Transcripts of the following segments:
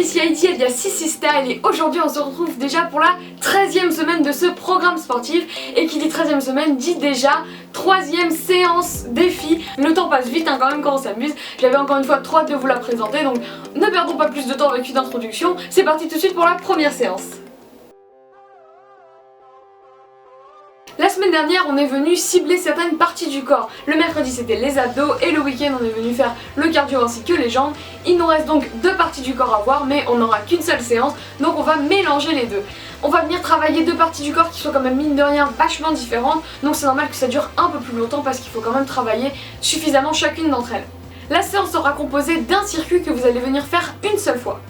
ici Heidi Edia Sissi Style et aujourd'hui on se retrouve déjà pour la 13e semaine de ce programme sportif et qui dit 13e semaine dit déjà 3e séance défi. Le temps passe vite quand même quand on s'amuse. J'avais encore une fois trop hâte de vous la présenter, donc ne perdons pas plus de temps avec une introduction. C'est parti tout de suite pour la première séance. La semaine dernière, on est venu cibler certaines parties du corps. Le mercredi, c'était les abdos et le week-end, on est venu faire le cardio ainsi que les jambes. Il nous reste donc 2 parties du corps à voir, mais on n'aura qu'une seule séance, donc on va mélanger les deux. On va venir travailler 2 parties du corps qui sont quand même mine de rien vachement différentes, donc c'est normal que ça dure un peu plus longtemps parce qu'il faut quand même travailler suffisamment chacune d'entre elles. La séance sera composée d'un circuit que vous allez venir faire une seule fois.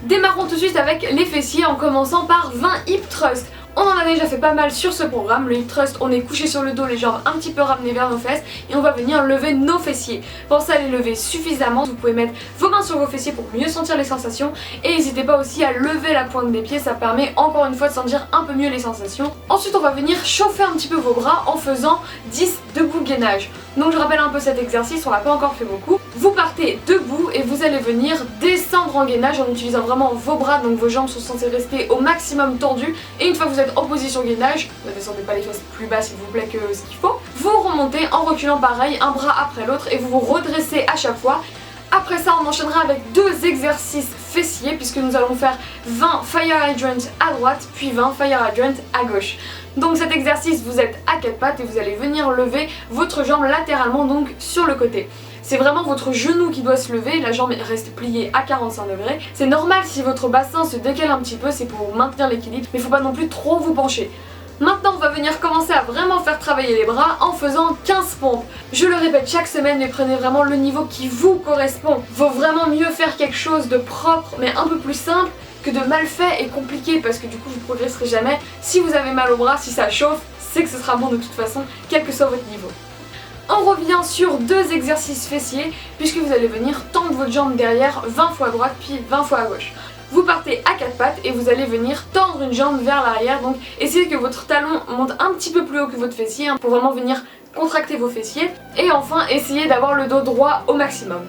Démarrons tout de suite avec les fessiers en commençant par 20 hip thrusts. On en a déjà fait pas mal sur ce programme. Le hip thrust, on est couché sur le dos, les jambes un petit peu ramenées vers nos fesses et on va venir lever nos fessiers. Pensez à les lever suffisamment, vous pouvez mettre vos mains sur vos fessiers pour mieux sentir les sensations et n'hésitez pas aussi à lever la pointe des pieds, ça permet encore une fois de sentir un peu mieux les sensations. Ensuite on va venir chauffer un petit peu vos bras en faisant 10 debout gainage. Donc je rappelle un peu cet exercice, on l'a pas encore fait beaucoup. Vous partez debout et vous allez venir descendre en gainage en utilisant vraiment vos bras, donc vos jambes sont censées rester au maximum tendues et une fois que vous êtes en position gainage, ne descendez pas les fesses plus bas s'il vous plaît que ce qu'il faut. Vous remontez en reculant pareil, un bras après l'autre et vous vous redressez à chaque fois. Après ça on enchaînera avec 2 exercices fessiers puisque nous allons faire 20 fire hydrant à droite puis 20 fire hydrant à gauche. Donc cet exercice vous êtes à 4 pattes et vous allez venir lever votre jambe latéralement donc sur le côté. C'est vraiment votre genou qui doit se lever, la jambe reste pliée à 45 degrés. C'est normal si votre bassin se décale un petit peu, c'est pour maintenir l'équilibre, mais il ne faut pas non plus trop vous pencher. Maintenant on va venir commencer à vraiment faire travailler les bras en faisant 15 pompes. Je le répète chaque semaine mais prenez vraiment le niveau qui vous correspond. Vaut vraiment mieux faire quelque chose de propre mais un peu plus simple que de mal fait et compliqué parce que du coup vous progresserez jamais. Si vous avez mal au bras, si ça chauffe, c'est que ce sera bon de toute façon, quel que soit votre niveau. On revient sur 2 exercices fessiers puisque vous allez venir tendre votre jambe derrière 20 fois à droite puis 20 fois à gauche. Vous partez à 4 pattes et vous allez venir tendre une jambe vers l'arrière, donc essayez que votre talon monte un petit peu plus haut que votre fessier pour vraiment venir contracter vos fessiers et enfin essayez d'avoir le dos droit au maximum.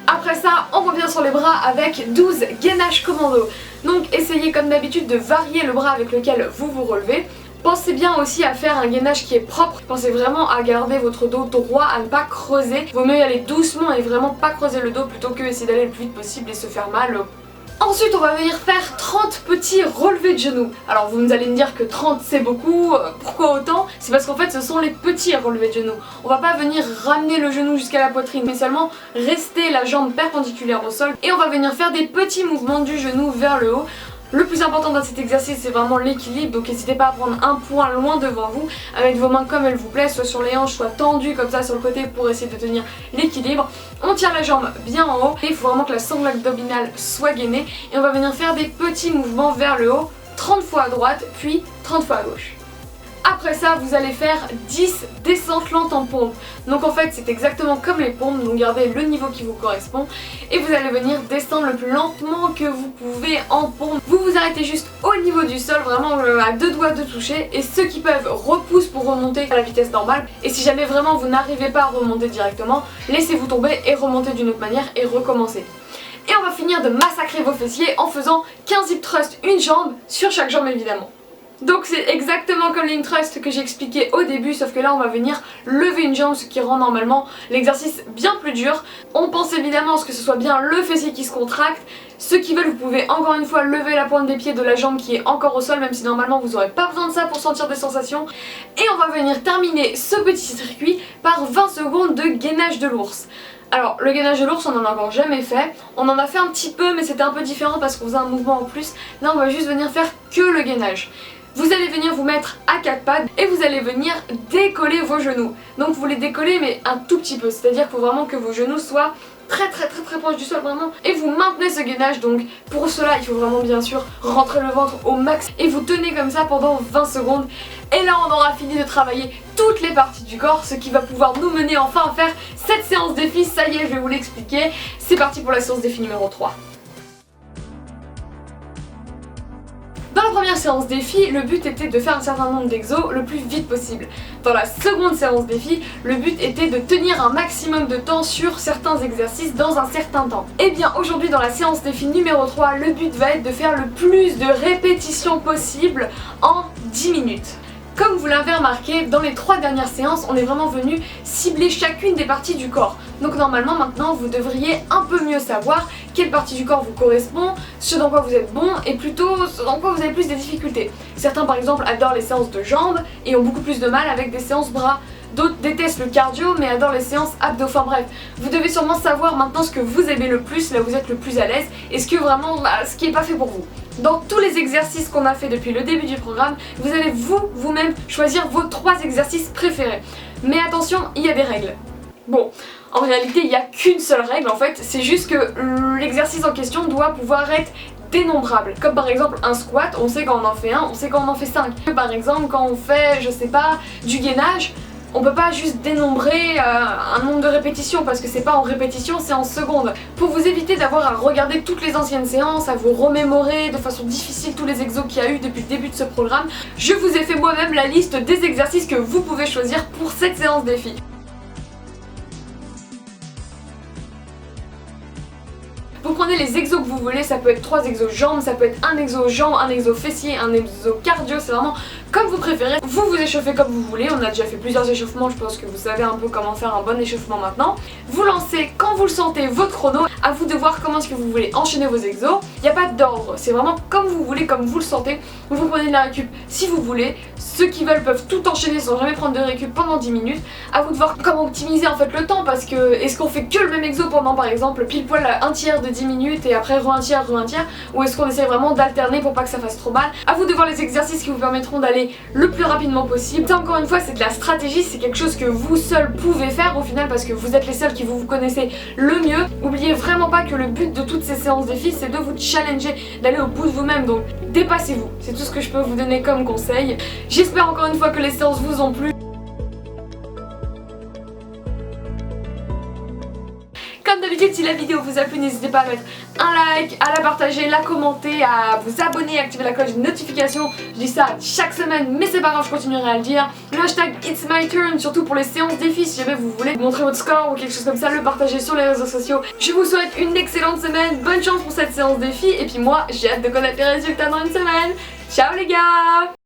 Après ça, on revient sur les bras avec 12 gainage commando. Donc essayez comme d'habitude de varier le bras avec lequel vous vous relevez. Pensez bien aussi à faire un gainage qui est propre, pensez vraiment à garder votre dos droit, à ne pas creuser. Vaut mieux y aller doucement et vraiment pas creuser le dos plutôt que essayer d'aller le plus vite possible et se faire mal. Ensuite on va venir faire 30 petits relevés de genoux. Alors vous allez me dire que 30 c'est beaucoup, pourquoi autant? C'est parce qu'en fait ce sont les petits relevés de genoux. On va pas venir ramener le genou jusqu'à la poitrine mais seulement rester la jambe perpendiculaire au sol et on va venir faire des petits mouvements du genou vers le haut. Le plus important dans cet exercice c'est vraiment l'équilibre, donc n'hésitez pas à prendre un point loin devant vous avec vos mains comme elles vous plaisent, soit sur les hanches, soit tendues comme ça sur le côté pour essayer de tenir l'équilibre. On tient la jambe bien en haut et il faut vraiment que la sangle abdominale soit gainée et on va venir faire des petits mouvements vers le haut, 30 fois à droite puis 30 fois à gauche. Après ça, vous allez faire 10 descentes lentes en pompe. Donc en fait, c'est exactement comme les pompes, donc gardez le niveau qui vous correspond. Et vous allez venir descendre le plus lentement que vous pouvez en pompe. Vous vous arrêtez juste au niveau du sol, vraiment à 2 doigts de toucher. Et ceux qui peuvent repoussent pour remonter à la vitesse normale. Et si jamais vraiment vous n'arrivez pas à remonter directement, laissez-vous tomber et remontez d'une autre manière et recommencez. Et on va finir de massacrer vos fessiers en faisant 15 hip thrusts, une jambe sur chaque jambe évidemment. Donc c'est exactement comme les hip thrusts que j'ai expliqué au début, sauf que là on va venir lever une jambe, ce qui rend normalement l'exercice bien plus dur. On pense évidemment à ce que ce soit bien le fessier qui se contracte. Ceux qui veulent, vous pouvez encore une fois lever la pointe des pieds de la jambe qui est encore au sol, même si normalement vous n'aurez pas besoin de ça pour sentir des sensations. Et on va venir terminer ce petit circuit par 20 secondes de gainage de l'ours. Alors le gainage de l'ours on en a encore jamais fait, on en a fait un petit peu mais c'était un peu différent parce qu'on faisait un mouvement en plus. Là on va juste venir faire que le gainage. Vous allez venir vous mettre à 4 pattes et vous allez venir décoller vos genoux. Donc vous les décollez mais un tout petit peu, c'est-à-dire qu'il faut vraiment que vos genoux soient très proches du sol vraiment. Et vous maintenez ce gainage, donc pour cela il faut vraiment bien sûr rentrer le ventre au max. Et vous tenez comme ça pendant 20 secondes. Et là on aura fini de travailler toutes les parties du corps, ce qui va pouvoir nous mener enfin à faire cette séance défi. Ça y est, je vais vous l'expliquer. C'est parti pour la séance défi numéro 3. Dans la première séance défi, le but était de faire un certain nombre d'exos le plus vite possible. Dans la seconde séance défi, le but était de tenir un maximum de temps sur certains exercices dans un certain temps. Et bien aujourd'hui dans la séance défi numéro 3, le but va être de faire le plus de répétitions possible en 10 minutes. Comme vous l'avez remarqué, dans les 3 dernières séances, on est vraiment venu cibler chacune des parties du corps. Donc normalement maintenant vous devriez un peu mieux savoir quelle partie du corps vous correspond, ce dans quoi vous êtes bon et plutôt ce dans quoi vous avez plus de difficultés. Certains par exemple adorent les séances de jambes et ont beaucoup plus de mal avec des séances bras. D'autres détestent le cardio mais adorent les séances abdos. Enfin bref, vous devez sûrement savoir maintenant ce que vous aimez le plus, là où vous êtes le plus à l'aise et ce que vraiment, ce qui n'est pas fait pour vous. Dans tous les exercices qu'on a fait depuis le début du programme, vous allez vous-même choisir vos 3 exercices préférés. Mais attention, il y a des règles. Bon, en réalité il n'y a qu'une seule règle en fait, c'est juste que l'exercice en question doit pouvoir être dénombrable. Comme par exemple un squat, on sait quand on en fait 1, on sait quand on en fait 5. Par exemple quand on fait, je sais pas, du gainage, on peut pas juste dénombrer un nombre de répétitions parce que c'est pas en répétition, c'est en secondes. Pour vous éviter d'avoir à regarder toutes les anciennes séances, à vous remémorer de façon difficile tous les exos qu'il y a eu depuis le début de ce programme, je vous ai fait moi-même la liste des exercices que vous pouvez choisir pour cette séance défi. Vous prenez les exos que vous voulez, ça peut être 3 exos jambes, ça peut être un exo jambes, un exo fessier, un exo cardio, c'est vraiment comme vous préférez. Vous vous échauffez comme vous voulez, on a déjà fait plusieurs échauffements, je pense que vous savez un peu comment faire un bon échauffement maintenant. Vous lancez quand vous le sentez votre chrono, à vous de voir comment est-ce que vous voulez enchaîner vos exos. Il n'y a pas d'ordre, c'est vraiment comme vous voulez, comme vous le sentez. Vous prenez de la récup si vous voulez. Ceux qui veulent peuvent tout enchaîner sans jamais prendre de récup pendant 10 minutes. À vous de voir comment optimiser en fait le temps parce que est-ce qu'on fait que le même exo pendant par exemple pile poil un tiers de 10 minutes et après re un tiers, ou est-ce qu'on essaie vraiment d'alterner pour pas que ça fasse trop mal. À vous de voir les exercices qui vous permettront d'aller le plus rapidement possible. Ça encore une fois c'est de la stratégie, c'est quelque chose que vous seuls pouvez faire au final parce que vous êtes les seuls qui vous connaissez le mieux. Oubliez vraiment pas que le but de toutes ces séances défis c'est de vous challenger, d'aller au bout de vous-même, donc dépassez-vous. C'est tout ce que je peux vous donner comme conseil. J'espère encore une fois que les séances vous ont plu. Comme d'habitude, si la vidéo vous a plu, n'hésitez pas à mettre un like, à la partager, la commenter, à vous abonner, à activer la cloche de notification. Je dis ça chaque semaine, mais c'est pas grave, je continuerai à le dire. Le hashtag It's My Turn, surtout pour les séances défis, si jamais vous voulez montrer votre score ou quelque chose comme ça, le partager sur les réseaux sociaux. Je vous souhaite une excellente semaine, bonne chance pour cette séance défi, et puis moi, j'ai hâte de connaître les résultats dans une semaine. Ciao les gars!